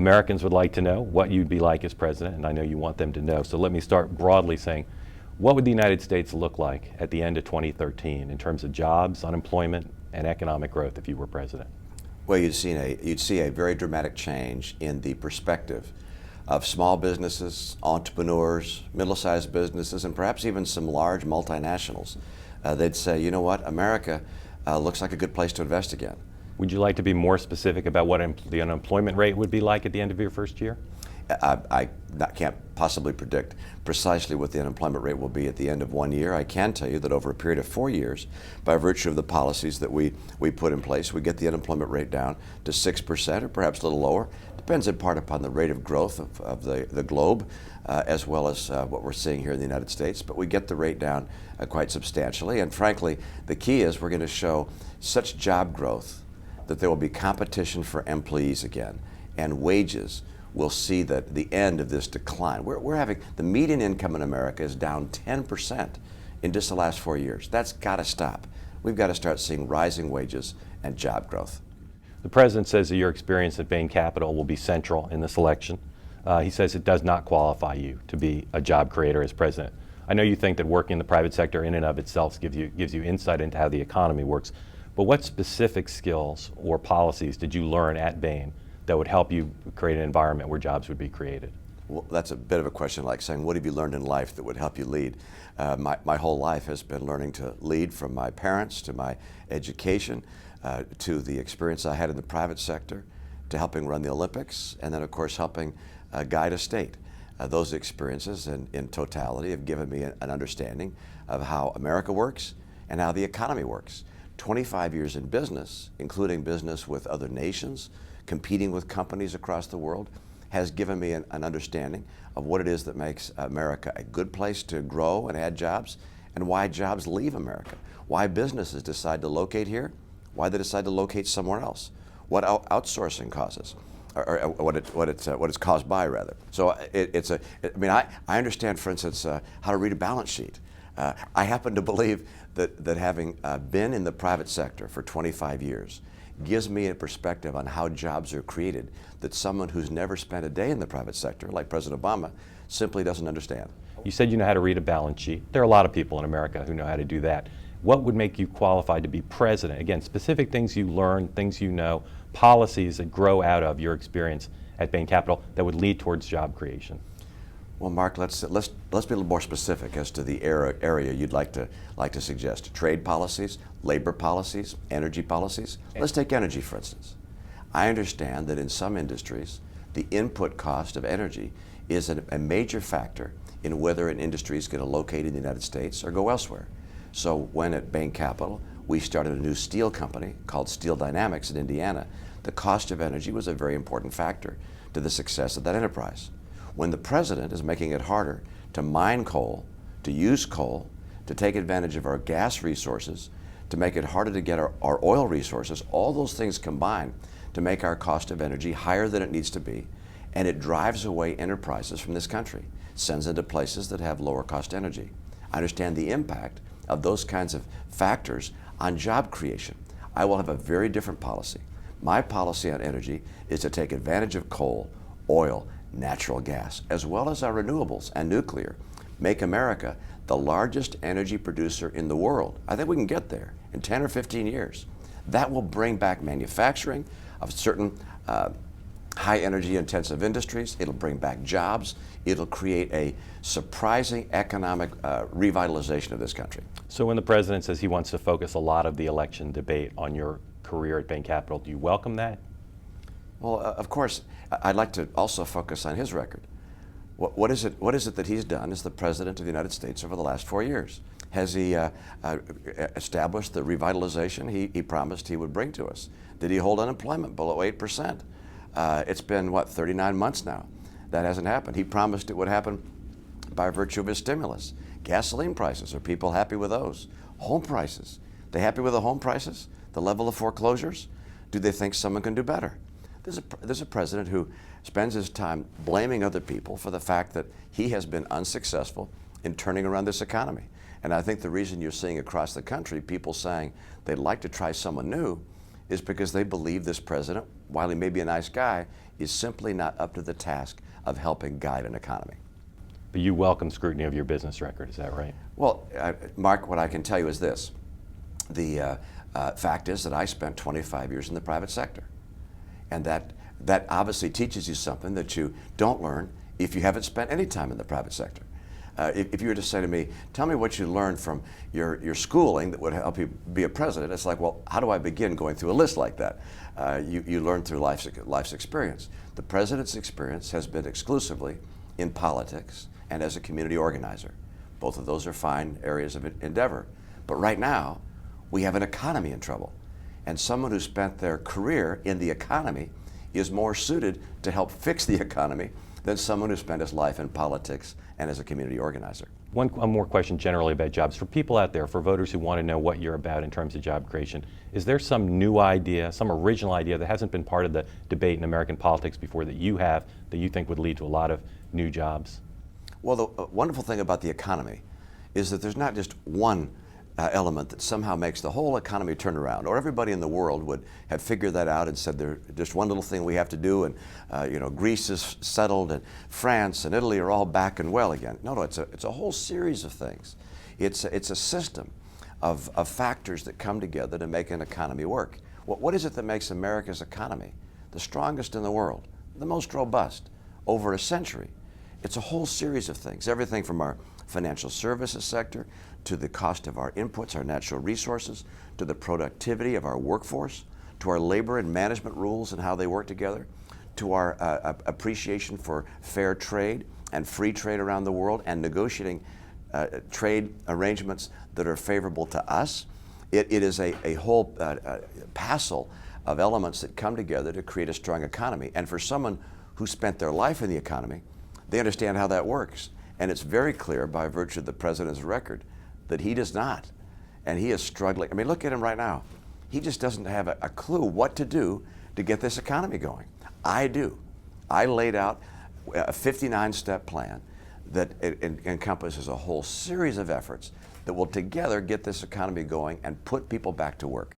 Americans would like to know what you'd be like as president, and I know you want them to know. So let me start broadly saying, what would the United States look like at the end of 2013 in terms of jobs, unemployment, and economic growth if you were president? Well, you'd see a very dramatic change in the perspective of small businesses, entrepreneurs, middle-sized businesses, and perhaps even some large multinationals. They'd say, you know what, America looks like a good place to invest again. Would you like to be more specific about what the unemployment rate would be like at the end of your first year? I can't possibly predict precisely what the unemployment rate will be at the end of 1 year. I can tell you that over a period of 4 years, by virtue of the policies that we put in place, we get the unemployment rate down to 6% or perhaps a little lower. Depends in part upon the rate of growth of the globe, as well as what we're seeing here in the United States. But we get the rate down quite substantially. And frankly, the key is we're going to show such job growth that there will be competition for employees again, and wages will see that the end of this decline. We're having, the median income in America is down 10% in just the last 4 years. That's got to stop. We've got to start seeing rising wages and job growth. The president says that your experience at Bain Capital will be central in this election. He says it does not qualify you to be a job creator as president. I know you think that working in the private sector in and of itself gives you insight into how the economy works, but what specific skills or policies did you learn at Bain that would help you create an environment where jobs would be created? Well, that's a bit of a question like saying, what have you learned in life that would help you lead? My whole life has been learning to lead, from my parents to my education, to the experience I had in the private sector, to helping run the Olympics, and then of course helping guide a state. Those experiences in totality have given me an understanding of how America works and how the economy works. 25 years in business, including business with other nations, competing with companies across the world, has given me an understanding of what it is that makes America a good place to grow and add jobs, and why jobs leave America, why businesses decide to locate here, why they decide to locate somewhere else, what outsourcing causes, or what it's caused by, rather. So I understand, for instance, how to read a balance sheet. I happen to believe that having been in the private sector for 25 years gives me a perspective on how jobs are created that someone who's never spent a day in the private sector, like President Obama, simply doesn't understand. You said you know how to read a balance sheet. There are a lot of people in America who know how to do that. What would make you qualified to be president? Again, specific things you learn, things you know, policies that grow out of your experience at Bain Capital that would lead towards job creation. Well, Mark, let's be a little more specific as to the area you'd like to suggest. Trade policies, labor policies, energy policies. Let's take energy, for instance. I understand that in some industries, the input cost of energy is a major factor in whether an industry is going to locate in the United States or go elsewhere. So when at Bain Capital, we started a new steel company called Steel Dynamics in Indiana, the cost of energy was a very important factor to the success of that enterprise. When the president is making it harder to mine coal, to use coal, to take advantage of our gas resources, to make it harder to get our oil resources, all those things combine to make our cost of energy higher than it needs to be, and it drives away enterprises from this country, sends into places that have lower cost energy. I understand the impact of those kinds of factors on job creation. I will have a very different policy. My policy on energy is to take advantage of coal, oil, natural gas, as well as our renewables and nuclear, make America the largest energy producer in the world. I think we can get there in 10 or 15 years. That will bring back manufacturing of certain high energy intensive industries. It'll bring back jobs. It'll create a surprising economic revitalization of this country. So when the president says he wants to focus a lot of the election debate on your career at Bain Capital, do you welcome that? Well, of course, I'd like to also focus on his record. What is it that he's done as the President of the United States over the last 4 years? Has he established the revitalization he promised he would bring to us? Did he hold unemployment below 8%? It's been, 39 months now. That hasn't happened. He promised it would happen by virtue of his stimulus. Gasoline prices, are people happy with those? Home prices, they happy with the home prices? The level of foreclosures? Do they think someone can do better? There's a president who spends his time blaming other people for the fact that he has been unsuccessful in turning around this economy. And I think the reason you're seeing across the country people saying they'd like to try someone new is because they believe this president, while he may be a nice guy, is simply not up to the task of helping guide an economy. But you welcome scrutiny of your business record, is that right? Well, Mark, what I can tell you is this. The fact is that I spent 25 years in the private sector. And that obviously teaches you something that you don't learn if you haven't spent any time in the private sector. If you were to say to me, tell me what you learned from your schooling that would help you be a president, it's like, well, how do I begin going through a list like that? You learn through life's experience. The president's experience has been exclusively in politics and as a community organizer. Both of those are fine areas of endeavor. But right now, we have an economy in trouble. And someone who spent their career in the economy is more suited to help fix the economy than someone who spent his life in politics and as a community organizer. One more question generally about jobs. For people out there, for voters who want to know what you're about in terms of job creation, is there some new idea, some original idea that hasn't been part of the debate in American politics before that you have, that you think would lead to a lot of new jobs? Well, the wonderful thing about the economy is that there's not just one element that somehow makes the whole economy turn around, or everybody in the world would have figured that out and said there's just one little thing we have to do, and Greece is settled, and France and Italy are all back and well again. No, it's a whole series of things. It's a system of factors that come together to make an economy work. What is it that makes America's economy the strongest in the world, the most robust over a century? It's a whole series of things, everything from our financial services sector to the cost of our inputs, our natural resources, to the productivity of our workforce, to our labor and management rules and how they work together, to our appreciation for fair trade and free trade around the world and negotiating trade arrangements that are favorable to us. It is a whole passel of elements that come together to create a strong economy. And for someone who spent their life in the economy, they understand how that works. And it's very clear by virtue of the president's record that he does not. And he is struggling. I mean, look at him right now. He just doesn't have a clue what to do to get this economy going. I do. I laid out a 59-step plan that encompasses a whole series of efforts that will together get this economy going and put people back to work.